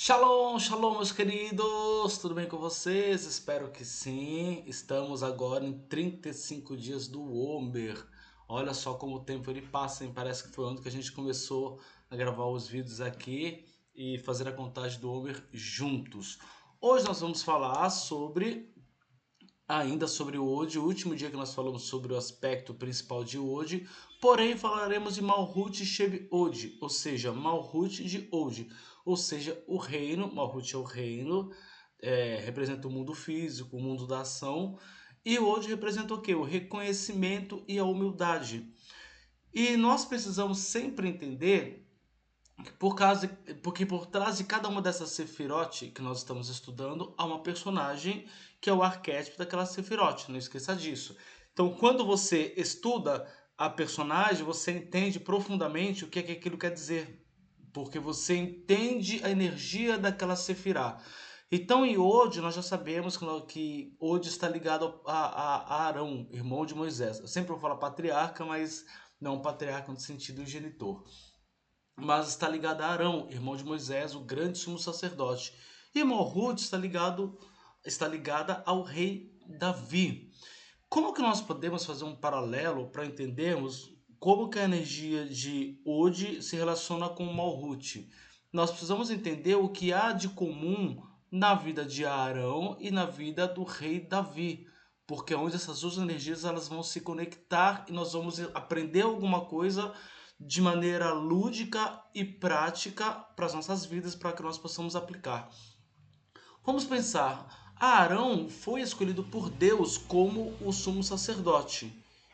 Shalom, shalom, meus queridos! Tudo bem com vocês? Espero que sim. Estamos agora em 35 dias do Omer. Olha só como o tempo ele passa, hein? Parece que foi ontem que a gente começou a gravar os vídeos aqui e fazer a contagem do Omer juntos. Hoje nós vamos falar ainda sobre o Ode, o último dia que nós falamos sobre o aspecto principal de Ode, porém falaremos de Malhut Sheb Ode, ou seja, Malhut de Ode, ou seja, o reino. Malhut é o reino, representa o mundo físico, o mundo da ação, e Ode representa o quê? O reconhecimento e a humildade. E nós precisamos sempre entender porque por trás de cada uma dessas Sefirot que nós estamos estudando, há uma personagem que é o arquétipo daquela Sefirot, não esqueça disso. Então, quando você estuda a personagem, você entende profundamente o que é que aquilo quer dizer, porque você entende a energia daquela Sefirá. Então, em Ode, nós já sabemos que Ode está ligado a Arão, irmão de Moisés. Eu sempre vou falar patriarca, mas não patriarca no sentido genitor, mas está ligada a Arão, irmão de Moisés, o grande sumo sacerdote. E Malhut está ligada ao rei Davi. Como que nós podemos fazer um paralelo para entendermos como que a energia de Ode se relaciona com Malhut? Nós precisamos entender o que há de comum na vida de Arão e na vida do rei Davi, porque é onde essas duas energias elas vão se conectar e nós vamos aprender alguma coisa de maneira lúdica e prática para as nossas vidas, para que nós possamos aplicar. Vamos pensar, Arão foi escolhido por Deus como o sumo sacerdote,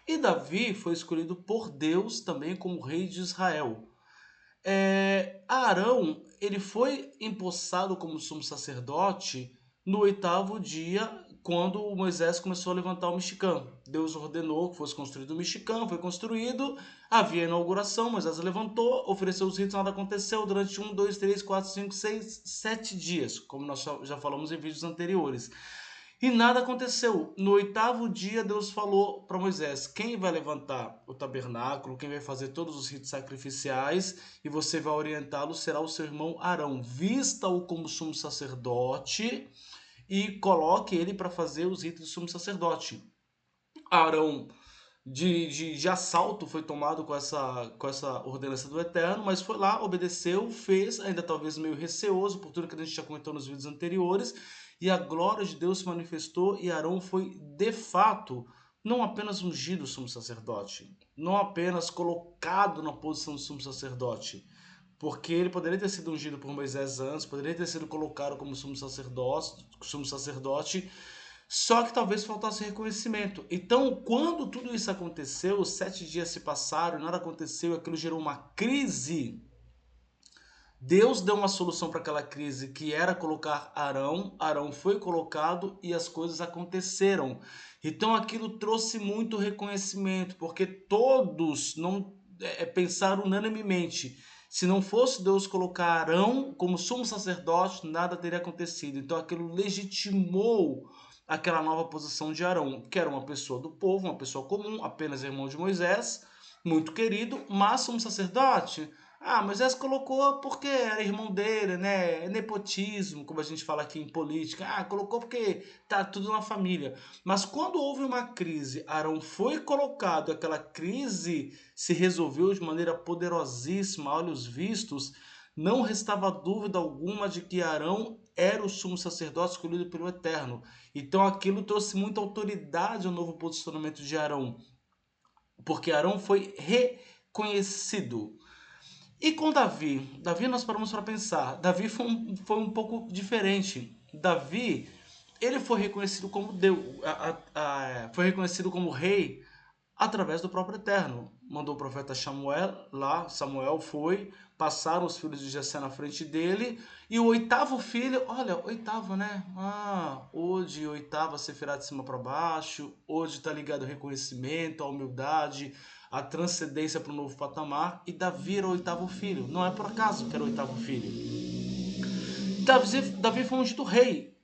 e Davi foi escolhido por Deus também como rei de Israel. Arão, ele foi empossado como sumo sacerdote no oitavo dia, quando Moisés começou a levantar o Mexicã. Deus ordenou que fosse construído o Mexicã, foi construído, havia a inauguração, Moisés levantou, ofereceu os ritos, nada aconteceu durante 7 dias, como nós já falamos em vídeos anteriores. E nada aconteceu. No oitavo dia, Deus falou para Moisés: quem vai levantar o tabernáculo, quem vai fazer todos os ritos sacrificiais e você vai orientá-lo será o seu irmão Arão. Vista-o como sumo sacerdote e coloque ele para fazer os ritos do sumo sacerdote. Arão de assalto foi tomado com essa ordenança do Eterno, mas foi lá, obedeceu, fez, ainda talvez meio receoso por tudo que a gente já comentou nos vídeos anteriores, e a glória de Deus se manifestou e Arão foi de fato não apenas ungido sumo sacerdote, não apenas colocado na posição de sumo sacerdote, porque ele poderia ter sido ungido por Moisés antes, poderia ter sido colocado como sumo sacerdote, só que talvez faltasse reconhecimento. Então, quando tudo isso aconteceu, os 7 dias se passaram e nada aconteceu, aquilo gerou uma crise. Deus deu uma solução para aquela crise, que era colocar Arão. Arão foi colocado e as coisas aconteceram. Então, aquilo trouxe muito reconhecimento, porque todos não pensaram unanimemente. Se não fosse Deus colocar Arão como sumo sacerdote, nada teria acontecido. Então, aquilo legitimou aquela nova posição de Arão, que era uma pessoa do povo, uma pessoa comum, apenas irmão de Moisés, muito querido, mas sumo sacerdote. Moisés colocou porque era irmão dele, né? É nepotismo, como a gente fala aqui em política. Colocou porque tá tudo na família. Mas quando houve uma crise, Arão foi colocado, aquela crise se resolveu de maneira poderosíssima, a olhos vistos. Não restava dúvida alguma de que Arão era o sumo sacerdote escolhido pelo Eterno. Então aquilo trouxe muita autoridade ao novo posicionamento de Arão, porque Arão foi reconhecido. E com Davi nós paramos para pensar. Davi foi um pouco diferente. Davi, ele foi reconhecido como Deus, foi reconhecido como rei através do próprio Eterno. Mandou o profeta Samuel lá, Samuel foi, passaram os filhos de Jessé na frente dele, e o oitavo filho, olha, oitavo, né? Hoje, oitava Sefirá de cima para baixo, hoje está ligado ao reconhecimento, à humildade, à transcendência para o novo patamar, e Davi era o oitavo filho. Não é por acaso que era o oitavo filho. Davi foi ungido rei.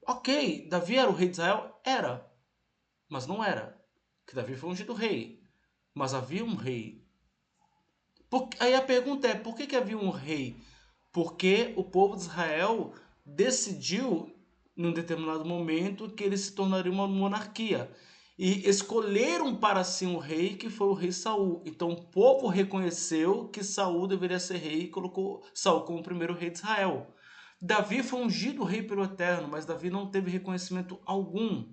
Ok, Davi era o rei de Israel? Era, mas não era. Que Davi foi ungido rei, mas havia um rei. Aí a pergunta é, por que havia um rei? Porque o povo de Israel decidiu, num determinado momento, que ele se tornaria uma monarquia. E escolheram para si um rei que foi o rei Saul. Então o povo reconheceu que Saul deveria ser rei e colocou Saul como o primeiro rei de Israel. Davi foi ungido rei pelo Eterno, mas Davi não teve reconhecimento algum.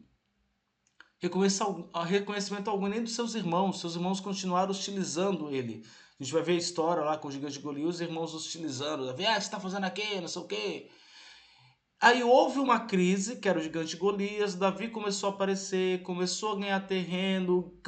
Reconhecimento algum nem dos seus irmãos. Seus irmãos continuaram hostilizando ele. A gente vai ver a história lá com o gigante de Golias, os irmãos hostilizando. Davi, o que você está fazendo aqui? Não sei o quê. Aí houve uma crise, que era o gigante Golias, Davi começou a aparecer, começou a ganhar terreno,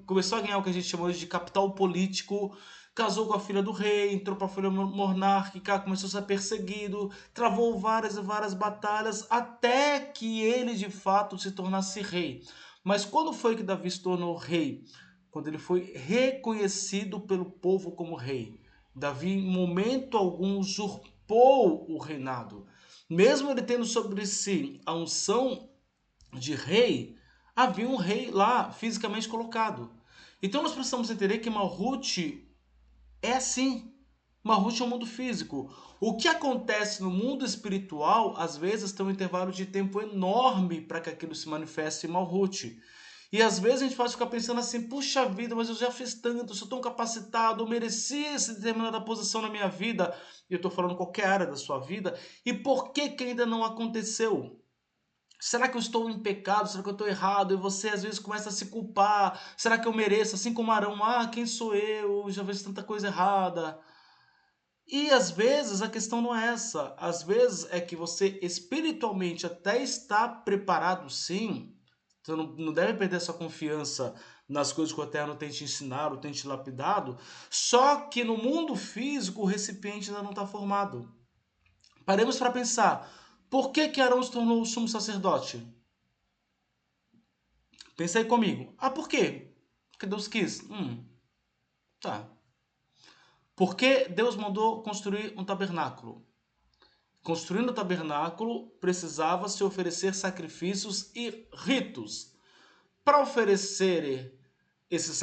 começou a ganhar o que a gente chama hoje de capital político, casou com a filha do rei, entrou para a família monárquica, começou a ser perseguido, travou várias e várias batalhas, até que ele de fato se tornasse rei. Mas quando foi que Davi se tornou rei? Quando ele foi reconhecido pelo povo como rei. Davi, em momento algum, usurpou o reinado. Mesmo ele tendo sobre si a unção de rei, havia um rei lá fisicamente colocado. Então nós precisamos entender que Malhut é assim. Malhut é um mundo físico. O que acontece no mundo espiritual, às vezes, tem um intervalo de tempo enorme para que aquilo se manifeste em Malhut. E às vezes a gente pode ficar pensando assim, puxa vida, mas eu já fiz tanto, eu sou tão capacitado, eu mereci essa determinada posição na minha vida. E eu estou falando qualquer área da sua vida. E por que que ainda não aconteceu? Será que eu estou em pecado? Será que eu estou errado? E você às vezes começa a se culpar. Será que eu mereço? Assim como Arão, quem sou eu? Já fiz tanta coisa errada. E às vezes a questão não é essa. Às vezes é que você espiritualmente até está preparado sim. Você não deve perder sua confiança nas coisas que o Eterno tem te ensinado, tem te lapidado. Só que no mundo físico o recipiente ainda não está formado. Paremos para pensar. Por que que Arão se tornou o sumo sacerdote? Pensa aí comigo. Por quê? Porque Deus quis. Tá. Por que Deus mandou construir um tabernáculo? Construindo o tabernáculo, precisava se oferecer sacrifícios e ritos. Para oferecer esses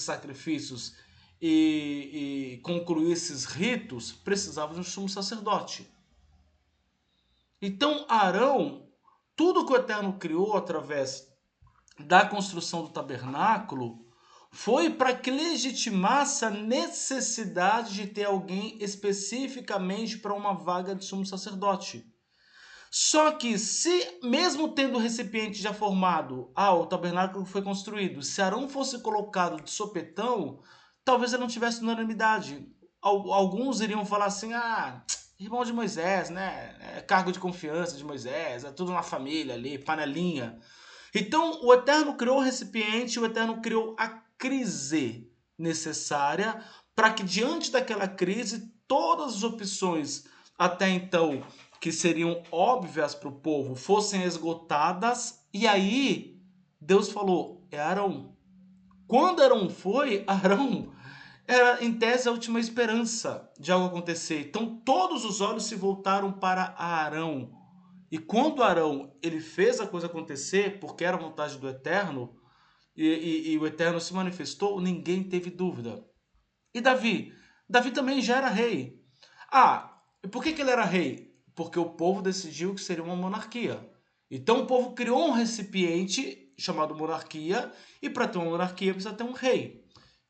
sacrifícios e concluir esses ritos, precisava de um sumo sacerdote. Então, Arão, tudo que o Eterno criou através da construção do tabernáculo foi para que legitimasse a necessidade de ter alguém especificamente para uma vaga de sumo sacerdote. Só que se, mesmo tendo o recipiente já formado, o tabernáculo foi construído, se Arão fosse colocado de sopetão, talvez ele não tivesse unanimidade. Alguns iriam falar assim, irmão de Moisés, né? É cargo de confiança de Moisés, é tudo uma família ali, panelinha. Então, o Eterno criou o recipiente, o Eterno criou a crise necessária para que, diante daquela crise, todas as opções até então que seriam óbvias para o povo fossem esgotadas. E aí, Deus falou: é Arão. Quando Arão foi, Arão era, em tese, a última esperança de algo acontecer. Então, todos os olhos se voltaram para Arão. E quando Arão ele fez a coisa acontecer, porque era a vontade do Eterno, e o Eterno se manifestou, ninguém teve dúvida. E Davi? Davi também já era rei. E por que ele era rei? Porque o povo decidiu que seria uma monarquia. Então o povo criou um recipiente chamado monarquia, e para ter uma monarquia precisa ter um rei.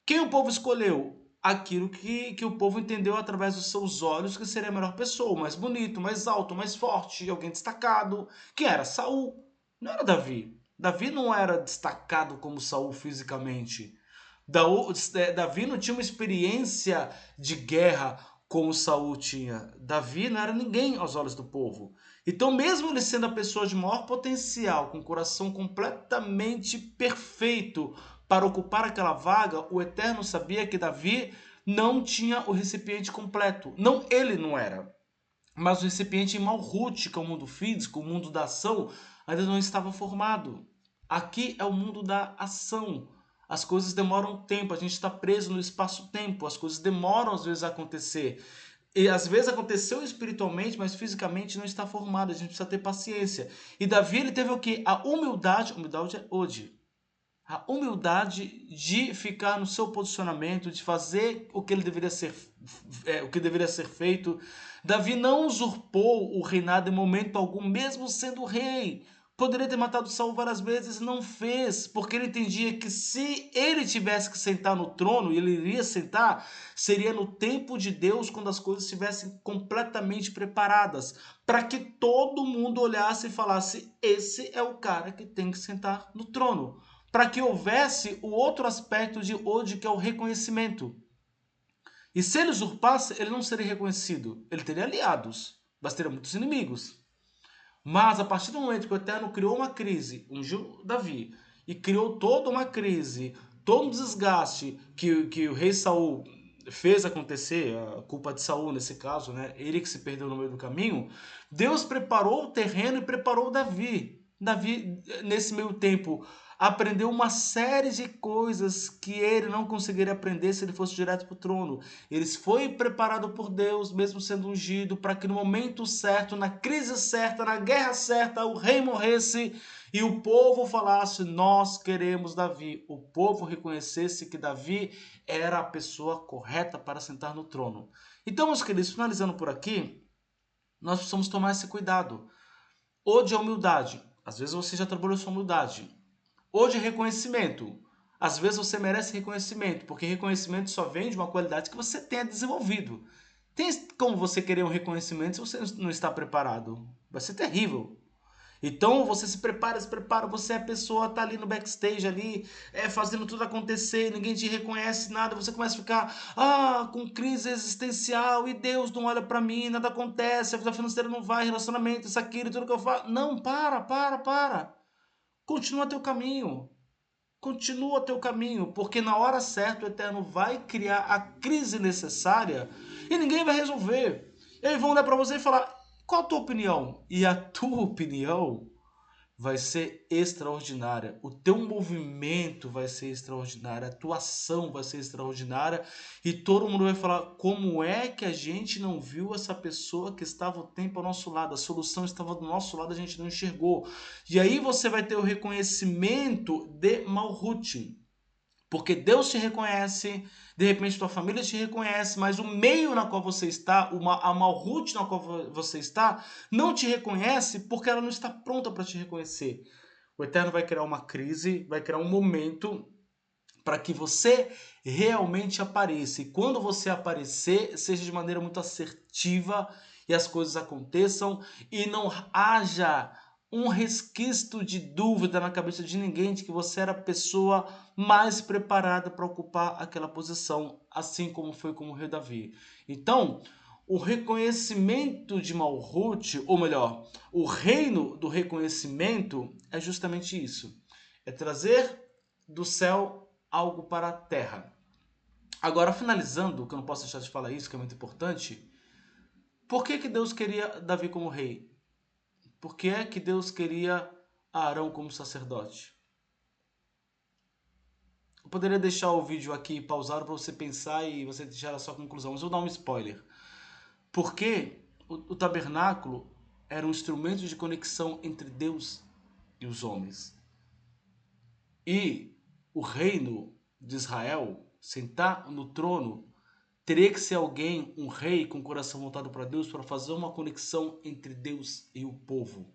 Quem o povo escolheu? Aquilo que o povo entendeu através dos seus olhos que seria a melhor pessoa, mais bonito, mais alto, mais forte, alguém destacado, que era Saul. Não era Davi. Davi não era destacado como Saul fisicamente. Davi não tinha uma experiência de guerra como Saul tinha. Davi não era ninguém aos olhos do povo. Então, mesmo ele sendo a pessoa de maior potencial, com o coração completamente perfeito para ocupar aquela vaga, o Eterno sabia que Davi não tinha o recipiente completo. Não, ele não era. Mas o recipiente em Malhut, que é o mundo físico, o mundo da ação, ainda não estava formado. Aqui é o mundo da ação. As coisas demoram tempo, a gente está preso no espaço-tempo, as coisas demoram às vezes a acontecer. E às vezes aconteceu espiritualmente, mas fisicamente não está formado, a gente precisa ter paciência. E Davi, ele teve o quê? A humildade é hoje. A humildade de ficar no seu posicionamento, de fazer o que ele deveria ser o que deveria ser feito. Davi não usurpou o reinado em momento algum, mesmo sendo rei. Poderia ter matado Saul várias vezes, não fez, porque ele entendia que se ele tivesse que sentar no trono, e ele iria sentar, seria no tempo de Deus, quando as coisas estivessem completamente preparadas, para que todo mundo olhasse e falasse: esse é o cara que tem que sentar no trono. Para que houvesse o outro aspecto de hoje, que é o reconhecimento. E se ele usurpasse, ele não seria reconhecido. Ele teria aliados, mas teria muitos inimigos. Mas a partir do momento que o Eterno criou uma crise, ungiu Davi, e criou toda uma crise, todo um desgaste que o rei Saul fez acontecer, a culpa de Saul nesse caso, né? Ele que se perdeu no meio do caminho, Deus preparou o terreno e preparou Davi. Davi, nesse meio tempo, aprendeu uma série de coisas que ele não conseguiria aprender se ele fosse direto para o trono. Ele foi preparado por Deus, mesmo sendo ungido, para que no momento certo, na crise certa, na guerra certa, o rei morresse e o povo falasse: nós queremos Davi. O povo reconhecesse que Davi era a pessoa correta para sentar no trono. Então, meus queridos, finalizando por aqui, nós precisamos tomar esse cuidado. Hoje é humildade. Às vezes você já trabalhou sua humildade. Hoje é reconhecimento. Às vezes você merece reconhecimento, porque reconhecimento só vem de uma qualidade que você tenha desenvolvido. Tem como você querer um reconhecimento se você não está preparado? Vai ser terrível. Então você se prepara, você é a pessoa, tá ali no backstage ali, fazendo tudo acontecer, ninguém te reconhece nada, você começa a ficar com crise existencial e Deus não olha pra mim, nada acontece, a vida financeira não vai, relacionamento, isso, aquilo, tudo que eu faço. Não, para. Continua teu caminho. Continua teu caminho, porque na hora certa o Eterno vai criar a crise necessária e ninguém vai resolver. Eles vão olhar para você e falar: qual a tua opinião? E a tua opinião vai ser extraordinária. O teu movimento vai ser extraordinário, a tua ação vai ser extraordinária e todo mundo vai falar: como é que a gente não viu essa pessoa que estava o tempo ao nosso lado? A solução estava do nosso lado, a gente não enxergou. E aí você vai ter o reconhecimento de Malhut. Porque Deus te reconhece, de repente tua família te reconhece, mas o meio na qual você está, a Malhut na qual você está, não te reconhece porque ela não está pronta para te reconhecer. O Eterno vai criar uma crise, vai criar um momento para que você realmente apareça. E quando você aparecer, seja de maneira muito assertiva e as coisas aconteçam e não haja um resquício de dúvida na cabeça de ninguém de que você era a pessoa mais preparada para ocupar aquela posição, assim como foi com o rei Davi. Então, o reconhecimento de Malhut, ou melhor, o reino do reconhecimento é justamente isso. É trazer do céu algo para a terra. Agora, finalizando, que eu não posso deixar de falar isso, que é muito importante, por que Deus queria Davi como rei? Por que é que Deus queria Arão como sacerdote? Eu poderia deixar o vídeo aqui pausado para você pensar e você tirar a sua conclusão, mas eu vou dar um spoiler. Porque o tabernáculo era um instrumento de conexão entre Deus e os homens. E o reino de Israel, sentar no trono, teria que ser alguém, um rei com o coração voltado para Deus, para fazer uma conexão entre Deus e o povo.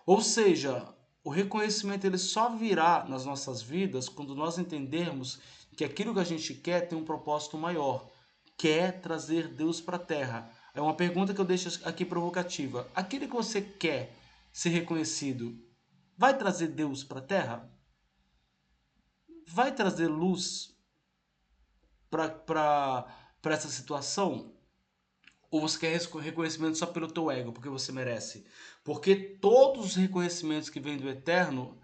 Ou seja, o reconhecimento ele só virá nas nossas vidas quando nós entendermos que aquilo que a gente quer tem um propósito maior, que é trazer Deus para a terra. É uma pergunta que eu deixo aqui provocativa. Aquilo que você quer ser reconhecido, vai trazer Deus para a terra? Vai trazer luz para essa situação? Ou você quer reconhecimento só pelo teu ego, porque você merece? Porque todos os reconhecimentos que vêm do Eterno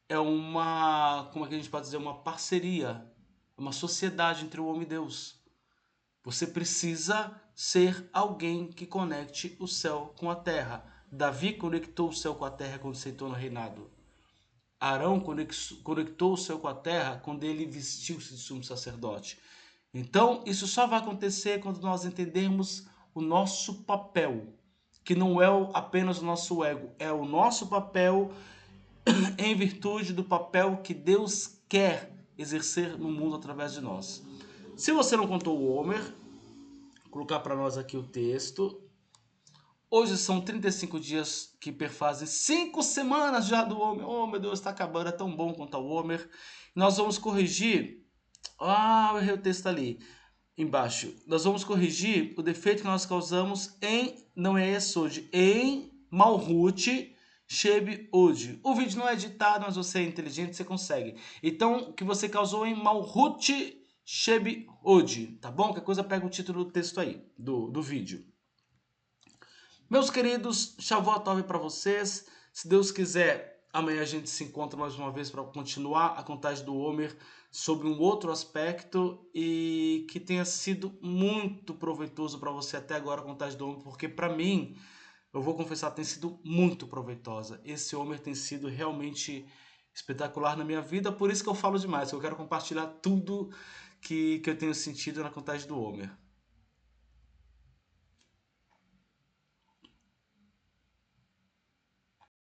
é uma, como é que a gente pode dizer, uma parceria, uma sociedade entre o homem e Deus. Você precisa ser alguém que conecte o céu com a terra. Davi conectou o céu com a terra quando sentou no reinado. Arão conectou o céu com a terra quando ele vestiu-se de sumo sacerdote. Então, isso só vai acontecer quando nós entendermos o nosso papel, que não é apenas o nosso ego, é o nosso papel em virtude do papel que Deus quer exercer no mundo através de nós. Se você não contou o Homer, colocar para nós aqui o texto. Hoje são 35 dias que perfazem 5 semanas já do Homer. Oh, meu Deus, está acabando, é tão bom quanto o Homer. Nós vamos corrigir. Ah, eu errei o texto ali embaixo. Nós vamos corrigir o defeito que nós causamos em, não é Yesod, em Malhut Sheb Od. O vídeo não é editado, mas você é inteligente, você consegue. Então, o que você causou em Malhut Sheb Od, tá bom? Qualquer coisa pega o título do texto aí, do vídeo. Meus queridos, Shavuot Tov para vocês. Se Deus quiser, amanhã a gente se encontra mais uma vez para continuar a contagem do Homer sobre um outro aspecto e que tenha sido muito proveitoso para você até agora a contagem do Homer, porque para mim, eu vou confessar, tem sido muito proveitosa. Esse Homer tem sido realmente espetacular na minha vida, por isso que eu falo demais, que eu quero compartilhar tudo que eu tenho sentido na contagem do Homer.